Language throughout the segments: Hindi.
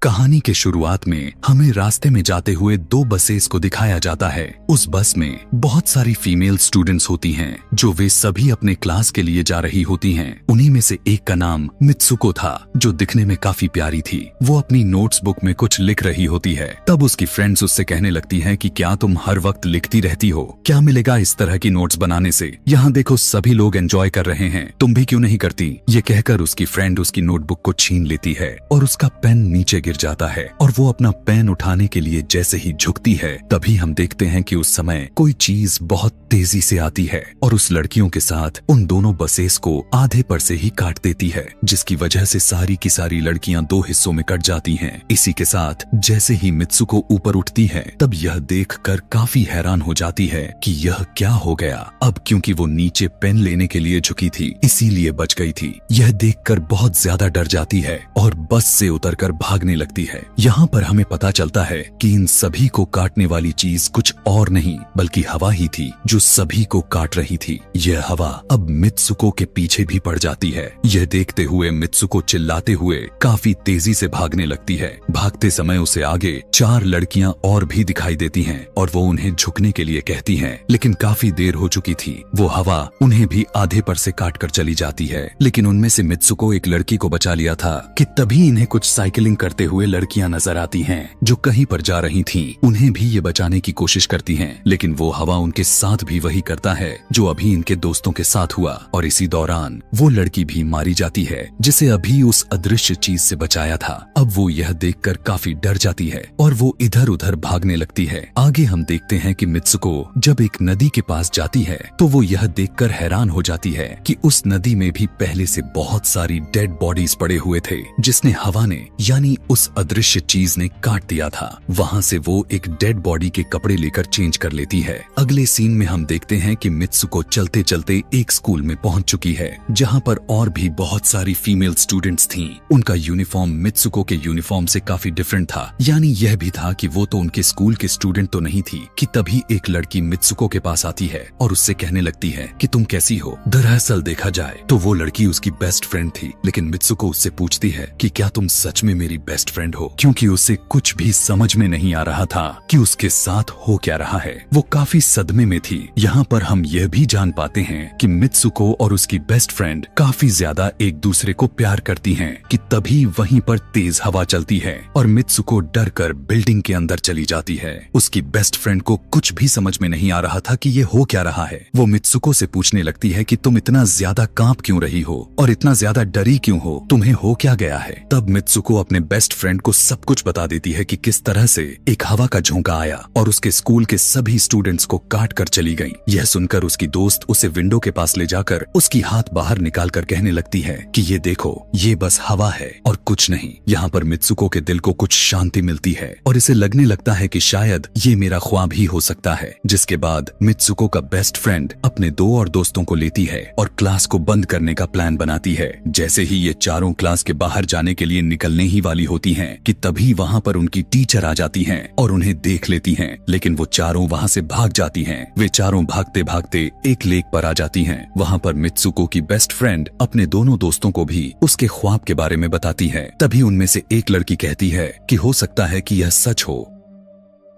कहानी के शुरुआत में हमें रास्ते में जाते हुए दो बसेस को दिखाया जाता है। उस बस में बहुत सारी फीमेल स्टूडेंट्स होती हैं, जो वे सभी अपने क्लास के लिए जा रही होती हैं। उन्हीं में से एक का नाम मित्सुको था, जो दिखने में काफी प्यारी थी। वो अपनी नोट्स बुक में कुछ लिख रही होती है। तब उसकी फ्रेंड्स उससे कहने लगती हैं कि क्या तुम हर वक्त लिखती रहती हो? क्या मिलेगा इस तरह की नोट्स बनाने से? यहाँ देखो सभी लोग एंजॉय कर रहे हैं, तुम भी क्यों नहीं करती? ये कहकर उसकी फ्रेंड उसकी नोटबुक को छीन लेती है और उसका पेन नीचे गिर जाता है और वो अपना पेन उठाने के लिए जैसे ही झुकती है, तभी हम देखते हैं कि उस समय कोई चीज बहुत तेजी से आती है और उस लड़कियों के साथ उन दोनों बसेस को आधे पर से ही काट देती है, जिसकी वजह से सारी की सारी लड़कियां दो हिस्सों में कट जाती हैं। इसी के साथ जैसे ही मित्सुको ऊपर उठती है, तब यह देखकर काफी हैरान हो जाती है कि यह क्या हो गया। अब क्योंकि वो नीचे पेन लेने के लिए झुकी थी, इसीलिए बच गई थी। यह देखकर बहुत ज्यादा डर जाती है और बस से उतरकर भागने लगती है। यहाँ पर हमें पता चलता है कि इन सभी को काटने वाली चीज कुछ और नहीं बल्कि हवा ही थी, जो सभी को काट रही थी। यह हवा अब मित्सुको के पीछे भी पड़ जाती है। यह देखते हुए मित्सुको चिल्लाते हुए काफी तेजी से भागने लगती है। भागते समय उसे आगे 4 लड़कियां और भी दिखाई देती हैं और वो उन्हें झुकने के लिए कहती हैं, लेकिन काफी देर हो चुकी थी। वो हवा उन्हें भी आधे पर से काट कर चली जाती है। लेकिन उनमें से मित्सुको एक लड़की को बचा लिया था कि तभी इन्हें कुछ साइकिलिंग करते हुए लड़कियां नजर आती हैं, जो कहीं पर जा रही थीं। उन्हें भी ये बचाने की कोशिश करती हैं, लेकिन वो हवा उनके साथ भी वही करता है जो अभी इनके दोस्तों के साथ हुआ। और इसी दौरान वो लड़की भी मारी जाती है, जिसे अभी उस अदृश्य चीज से बचाया था। अब वो यह देखकर काफी डर जाती है और वो इधर उधर भागने लगती है। आगे हम देखते हैं कि मित्सुको जब एक नदी के पास जाती है, तो वो यह देखकर हैरान हो जाती है कि उस नदी में भी पहले से बहुत सारी डेड बॉडीज पड़े हुए थे, जिसने हवा ने यानी उस अदृश्य चीज ने काट दिया था। वहाँ से वो एक डेड बॉडी के कपड़े लेकर चेंज कर लेती है। अगले सीन में हम देखते हैं कि मित्सुको चलते चलते एक स्कूल में पहुंच चुकी है, जहाँ पर और भी बहुत सारी फीमेल स्टूडेंट्स थीं। उनका यूनिफॉर्म मित्सुको के यूनिफॉर्म से काफी डिफरेंट था। यानी यह भी था कि वो तो उनके स्कूल के स्टूडेंट तो नहीं थी कि तभी एक लड़की मित्सुको के पास आती है और उससे कहने लगती है कि तुम कैसी हो। दरअसल देखा जाए तो वो लड़की उसकी बेस्ट फ्रेंड थी, लेकिन मित्सुको उससे पूछती है कि क्या तुम सच में मेरी बेस्ट फ्रेंड हो, क्योंकि उसे कुछ भी समझ में नहीं आ रहा था कि उसके साथ हो क्या रहा है। वो काफी सदमे में थी। यहाँ पर हम यह भी जान पाते हैं कि मित्सुको और उसकी बेस्ट फ्रेंड काफी ज्यादा एक दूसरे को प्यार करती हैं कि तभी वहीं पर तेज हवा चलती है और मित्सुको डर कर बिल्डिंग के अंदर चली जाती है। उसकी बेस्ट फ्रेंड को कुछ भी समझ में नहीं आ रहा था कि ये हो क्या रहा है। वो मित्सुको से पूछने लगती है कि तुम इतना ज्यादा कांप क्यों रही हो और इतना ज्यादा डरी क्यों हो, तुम्हें हो क्या गया है। तब मित्सुको अपने बेस्ट फ्रेंड को सब कुछ बता देती है कि किस तरह से एक हवा का झोंका आया और उसके स्कूल के सभी स्टूडेंट्स को काट कर चली गई। यह सुनकर उसकी दोस्त उसे विंडो के पास ले जाकर उसकी हाथ बाहर निकाल कर कहने लगती है कि ये देखो, ये बस हवा है और कुछ नहीं। यहाँ पर मित्सुको के दिल को कुछ शांति मिलती है और इसे लगने लगता है कि शायद ये मेरा ख्वाब ही हो सकता है। जिसके बाद मित्सुको का बेस्ट फ्रेंड अपने 2 और दोस्तों को लेती है और क्लास को बंद करने का प्लान बनाती है। जैसे ही ये चारों क्लास के बाहर जाने के लिए निकलने ही वाली होती हैं कि तभी वहाँ पर उनकी टीचर आ जाती हैं और उन्हें देख लेती हैं, लेकिन वो चारों वहाँ से भाग जाती हैं। वे चारों भागते भागते एक लेक पर आ जाती हैं। वहाँ पर मित्सुको की बेस्ट फ्रेंड अपने दोनों दोस्तों को भी उसके ख्वाब के बारे में बताती है। तभी उनमें से एक लड़की कहती है कि हो सकता है कि यह सच हो,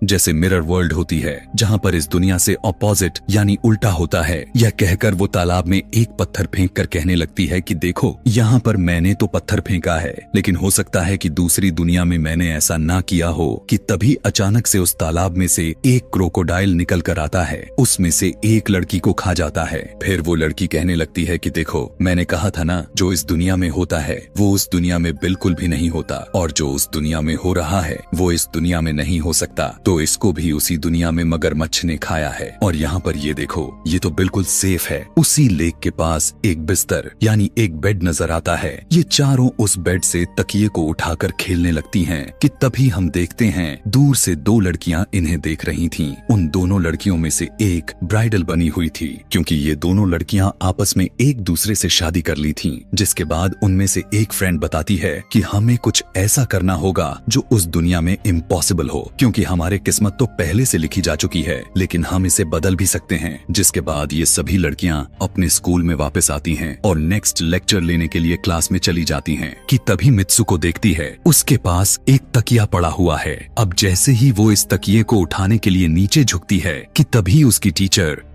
जैसे मिरर वर्ल्ड होती है जहाँ पर इस दुनिया से ऑपोजिट यानी उल्टा होता है। यह कहकर वो तालाब में एक पत्थर फेंक कर कहने लगती है कि देखो, यहाँ पर मैंने तो पत्थर फेंका है, लेकिन हो सकता है कि दूसरी दुनिया में मैंने ऐसा ना किया हो। कि तभी अचानक से उस तालाब में से एक क्रोकोडाइल निकल कर आता है, उसमें से एक लड़की को खा जाता है। फिर वो लड़की कहने लगती है कि देखो, मैंने कहा था ना, जो इस दुनिया में होता है वो उस दुनिया में बिल्कुल भी नहीं होता, और जो उस दुनिया में हो रहा है वो इस दुनिया में नहीं हो सकता। तो इसको भी उसी दुनिया में मगरमच्छ ने खाया है। और यहाँ पर ये देखो, ये तो बिल्कुल सेफ है। उसी लेक के पास एक बिस्तर यानी एक बेड नजर आता है। ये चारों उस बेड से तकिए को उठाकर खेलने लगती हैं कि तभी हम देखते हैं दूर से 2 लड़कियां इन्हें देख रही थीं। उन दोनों लड़कियों में से एक ब्राइडल बनी हुई थी, क्योंकि ये दोनों लड़कियां आपस में एक दूसरे से शादी कर ली थीं। जिसके बाद उनमें से एक फ्रेंड बताती है कि हमें कुछ ऐसा करना होगा जो उस दुनिया में इम्पॉसिबल हो, क्योंकि हमारे किस्मत तो पहले से लिखी जा चुकी है, लेकिन हम इसे बदल भी सकते हैं। जिसके बाद ये सभी लड़कियां अपने स्कूल में वापस आती हैं और नेक्स्ट लेक्चर लेने के लिए क्लास में चली जाती हैं कि तभी मित्सुको देखती है उसके पास एक तकिया पड़ा हुआ है। अब जैसे ही वो इस तकिए को उठाने के लिए नीचे झुकती है कि तभी उसकी टीचर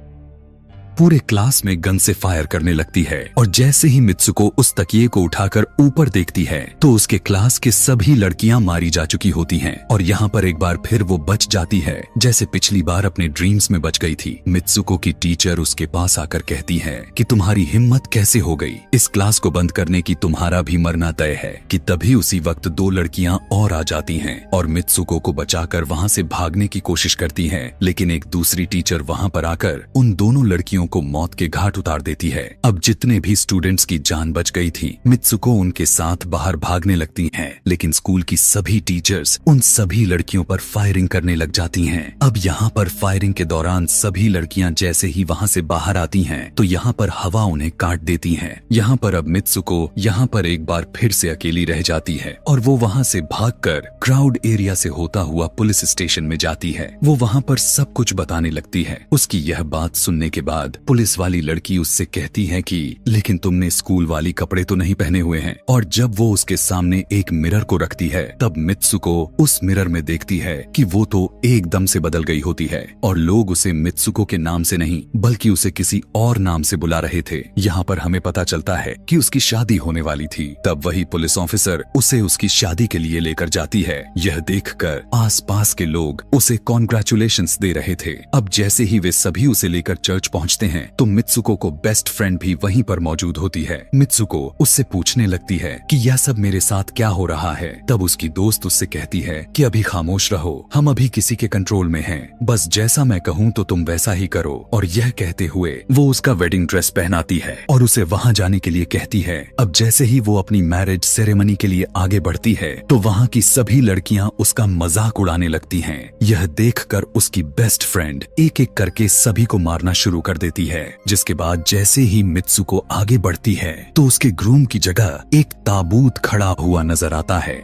पूरे क्लास में गन से फायर करने लगती है और जैसे ही मित्सुको उस तकिए को उठाकर ऊपर देखती है तो उसके क्लास के सभी लड़कियां मारी जा चुकी होती हैं और यहाँ पर एक बार फिर वो बच जाती है जैसे पिछली बार अपने ड्रीम्स में बच गई थी। मित्सुको की टीचर उसके पास आकर कहती है कि तुम्हारी हिम्मत कैसे हो गई, इस क्लास को बंद करने की, तुम्हारा भी मरना तय है। कि तभी उसी वक्त दो लड़कियां और आ जाती हैं और मित्सुको को बचाकर वहाँ से भागने की कोशिश करती हैं, लेकिन एक दूसरी टीचर वहाँ पर आकर उन दोनों लड़कियों को मौत के घाट उतार देती है। अब जितने भी स्टूडेंट्स की जान बच गई थी, मित्सुको उनके साथ बाहर भागने लगती हैं, लेकिन स्कूल की सभी टीचर्स उन सभी लड़कियों पर फायरिंग करने लग जाती हैं। अब यहाँ पर फायरिंग के दौरान सभी लड़कियां जैसे ही वहाँ से बाहर आती हैं, तो यहाँ पर हवा उन्हें काट देती है। यहाँ पर अब मित्सुको यहाँ पर एक बार फिर से अकेली रह जाती है और वो वहाँ से भागकर क्राउड एरिया से होता हुआ पुलिस स्टेशन में जाती है। वो वहाँ पर सब कुछ बताने लगती है। उसकी यह बात सुनने के बाद पुलिस वाली लड़की उससे कहती है कि लेकिन तुमने स्कूल वाली कपड़े तो नहीं पहने हुए हैं। और जब वो उसके सामने एक मिरर को रखती है तब मित्सुको उस मिरर में देखती है कि वो तो एकदम से बदल गई होती है और लोग उसे मित्सुको के नाम से नहीं बल्कि उसे किसी और नाम से बुला रहे थे। यहाँ पर हमें पता चलता है कि उसकी शादी होने वाली थी। तब वही पुलिस ऑफिसर उसे उसकी शादी के लिए लेकर जाती है। यह देखकर आसपास के लोग उसे कॉन्ग्रेचुलेशंस दे रहे थे। अब जैसे ही वे सभी उसे लेकर चर्च पहुंचते हैं तो मित्सुको को बेस्ट फ्रेंड भी वहीं पर मौजूद होती है। मित्सुको उससे पूछने लगती है कि यह सब मेरे साथ क्या हो रहा है। तब उसकी दोस्त उससे कहती है कि अभी खामोश रहो, हम अभी किसी के कंट्रोल में हैं, बस जैसा मैं कहूँ तो तुम वैसा ही करो। और यह कहते हुए वो उसका वेडिंग ड्रेस पहनाती है और उसे वहाँ जाने के लिए कहती है। अब जैसे ही वो अपनी मैरिज सेरेमनी के लिए आगे बढ़ती है तो वहाँ की सभी लड़कियाँ उसका मजाक उड़ाने लगती हैं। यह देखकर उसकी बेस्ट फ्रेंड एक एक करके सभी को मारना शुरू कर देती है। जिसके बाद जैसे ही मित्सुको आगे बढ़ती है तो उसके ग्रूम की जगह एक ताबूत खड़ा हुआ नजर आता है।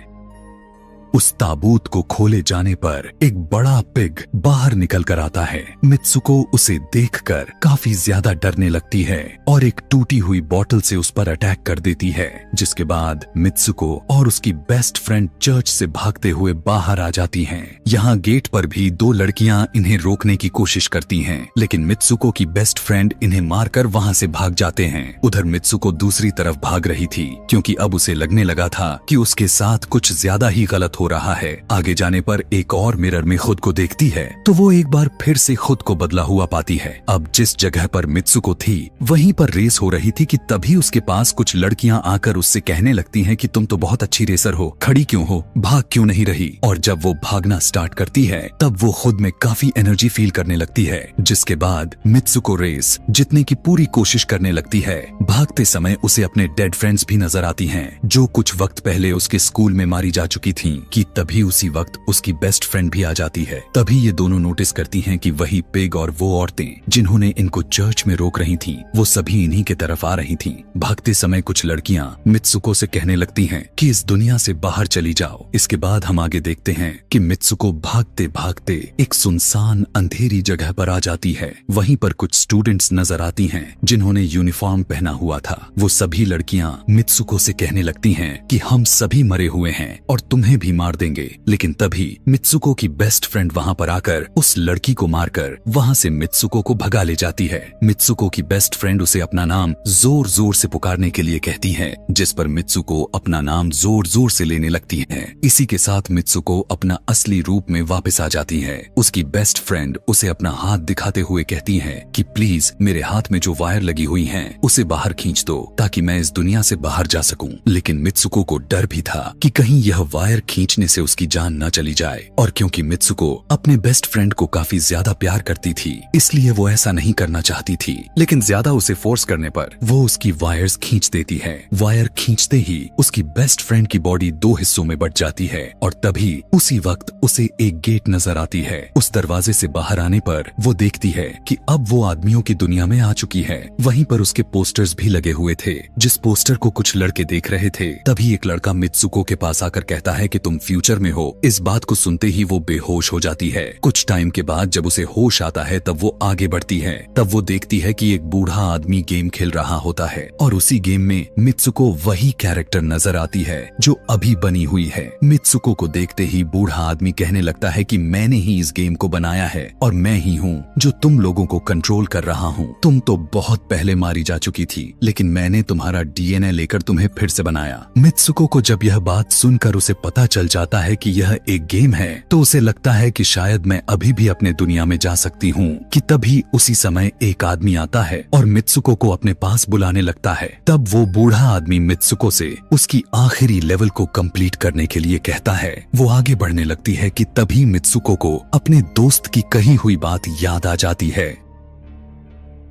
उस ताबूत को खोले जाने पर एक बड़ा पिग बाहर निकल कर आता है। मित्सुको उसे देखकर काफी ज्यादा डरने लगती है और एक टूटी हुई बोतल से उस पर अटैक कर देती है। जिसके बाद मित्सुको और उसकी बेस्ट फ्रेंड चर्च से भागते हुए बाहर आ जाती हैं। यहाँ गेट पर भी दो लड़कियां इन्हें रोकने की कोशिश करती हैं, लेकिन मित्सुको की बेस्ट फ्रेंड इन्हें मारकर वहाँ से भाग जाते हैं। उधर मित्सुको दूसरी तरफ भाग रही थी क्योंकि अब उसे लगने लगा था कि उसके साथ कुछ ज्यादा ही गलत हो रहा है। आगे जाने पर एक और मिरर में खुद को देखती है तो वो एक बार फिर से खुद को बदला हुआ पाती है। अब जिस जगह पर मित्सुको थी वहीं पर रेस हो रही थी कि तभी उसके पास कुछ लड़कियां आकर उससे कहने लगती हैं कि तुम तो बहुत अच्छी रेसर हो, खड़ी क्यों हो, भाग क्यों नहीं रही। और जब वो भागना स्टार्ट करती है तब वो खुद में काफी एनर्जी फील करने लगती है। जिसके बाद मित्सुको रेस जीतने की पूरी कोशिश करने लगती है। भागते समय उसे अपने डेड फ्रेंड्स भी नजर आती हैं जो कुछ वक्त पहले उसके स्कूल में मारी जा चुकी थीं। कि तभी उसी वक्त उसकी बेस्ट फ्रेंड भी आ जाती है। तभी ये दोनों नोटिस करती हैं कि वही पिग और वो औरतें जिन्होंने इनको चर्च में रोक रही थीं, वो सभी इन्हीं के तरफ आ रही थीं। भागते समय कुछ लड़कियां मित्सुको से कहने लगती हैं कि इस दुनिया से बाहर चली जाओ। इसके बाद हम आगे देखते हैं कि मित्सुको भागते भागते एक सुनसान अंधेरी जगह पर आ जाती है। वहीं पर कुछ स्टूडेंट्स नजर आती हैं जिन्होंने यूनिफॉर्म पहना हुआ था। वो सभी लड़कियां मित्सुको से कहने लगती हैं कि हम सभी मरे हुए हैं और तुम्हें भी मार देंगे। लेकिन तभी मित्सुको की बेस्ट फ्रेंड वहाँ पर आकर उस लड़की को मारकर वहाँ से मित्सुको को भगा ले जाती है। मित्सुको की बेस्ट फ्रेंड उसे अपना नाम जोर जोर से पुकारने के लिए कहती है, जिस पर मित्सुको अपना नाम जोर जोर से लेने लगती है। इसी के साथ मित्सुको अपना असली रूप में वापस आ जाती है। उसकी बेस्ट फ्रेंड उसे अपना हाथ दिखाते हुए कहती है कि प्लीज मेरे हाथ में जो वायर लगी हुई है उसे बाहर खींच दो ताकि मैं इस दुनिया से बाहर जा सकूं। लेकिन मित्सुको को डर भी था कि कहीं यह वायर खींचने से उसकी जान न चली जाए। और क्योंकि मित्सुको अपने बेस्ट फ्रेंड को काफी ज्यादा प्यार करती थी इसलिए वो ऐसा नहीं करना चाहती थी, लेकिन ज्यादा उसे फोर्स करने पर वो उसकी वायर्स खींच देती है। वायर खींचते ही उसकी बेस्ट फ्रेंड की बॉडी दो हिस्सों में बट जाती है और तभी उसी वक्त उसे एक गेट नजर आती है। उस दरवाजे से बाहर आने पर वो देखती है कि अब वो आदमियों की दुनिया में आ चुकी है। वहीं पर उसके पोस्टर्स भी लगे हुए थे। जिस पोस्टर को कुछ लड़के देख रहे थे तभी एक लड़का मित्सुको के पास आकर कहता है कि तुम फ्यूचर में हो। इस बात को सुनते ही वो बेहोश हो जाती है। कुछ टाइम के बाद जब उसे होश आता है तब वो आगे बढ़ती है। तब वो देखती है कि एक बूढ़ा आदमी गेम खेल रहा होता है और उसी गेम में मित्सुको वही कैरेक्टर नजर आती है जो अभी बनी हुई है। मित्सुको को देखते ही बूढ़ा आदमी कहने लगता है कि मैंने ही इस गेम को बनाया है और मैं ही हूँ जो तुम लोगों को कंट्रोल कर रहा हूँ। तुम तो बहुत पहले मारी जा चुकी थी, लेकिन मैंने तुम्हारा डीएनए लेकर तुम्हें फिर से बनाया। मित्सुको को जब यह बात सुनकर उसे पता चल जाता है कि यह एक गेम है तो उसे लगता है कि शायद मैं अभी भी अपने दुनिया में जा सकती हूँ कि तभी उसी समय एक आदमी आता है और मित्सुको को अपने पास बुलाने लगता है। तब वो बूढ़ा आदमी मित्सुको से उसकी आखिरी लेवल को कंप्लीट करने के लिए कहता है। वो आगे बढ़ने लगती है कि तभी मित्सुको को अपने दोस्त की कही हुई बात याद आ जाती है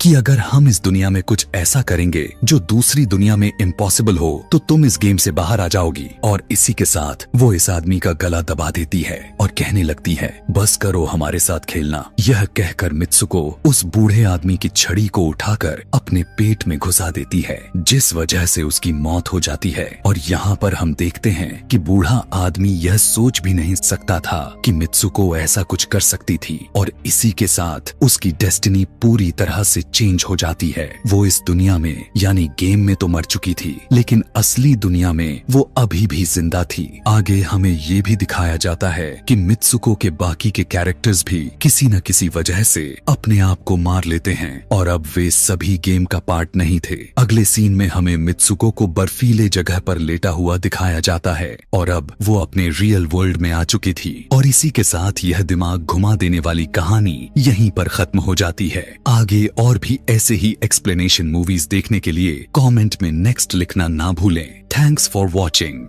कि अगर हम इस दुनिया में कुछ ऐसा करेंगे जो दूसरी दुनिया में इम्पॉसिबल हो तो तुम इस गेम से बाहर आ जाओगी। और इसी के साथ वो इस आदमी का गला दबा देती है और कहने लगती है बस करो हमारे साथ खेलना। यह कहकर मित्सुको उस बूढ़े आदमी की छड़ी को उठाकर अपने पेट में घुसा देती है, जिस वजह से उसकी मौत हो जाती है। और यहाँ पर हम देखते हैं कि बूढ़ा आदमी यह सोच भी नहीं सकता था कि मित्सुको ऐसा कुछ कर सकती थी और इसी के साथ उसकी डेस्टिनी पूरी तरह से चेंज हो जाती है। वो इस दुनिया में यानी गेम में तो मर चुकी थी, लेकिन असली दुनिया में वो अभी भी जिंदा थी। आगे हमें ये भी दिखाया जाता है कि मित्सुको के बाकी के कैरेक्टर्स भी किसी न किसी वजह से अपने आप को मार लेते हैं और अब वे सभी गेम का पार्ट नहीं थे। अगले सीन में हमें मित्सुको को बर्फीले जगह पर लेटा हुआ दिखाया जाता है और अब वो अपने रियल वर्ल्ड में आ चुकी थी। और इसी के साथ यह दिमाग घुमा देने वाली कहानी यहीं पर खत्म हो जाती है। आगे और भी ऐसे ही एक्सप्लेनेशन मूवीज देखने के लिए कमेंट में नेक्स्ट लिखना ना भूलें। Thanks for watching.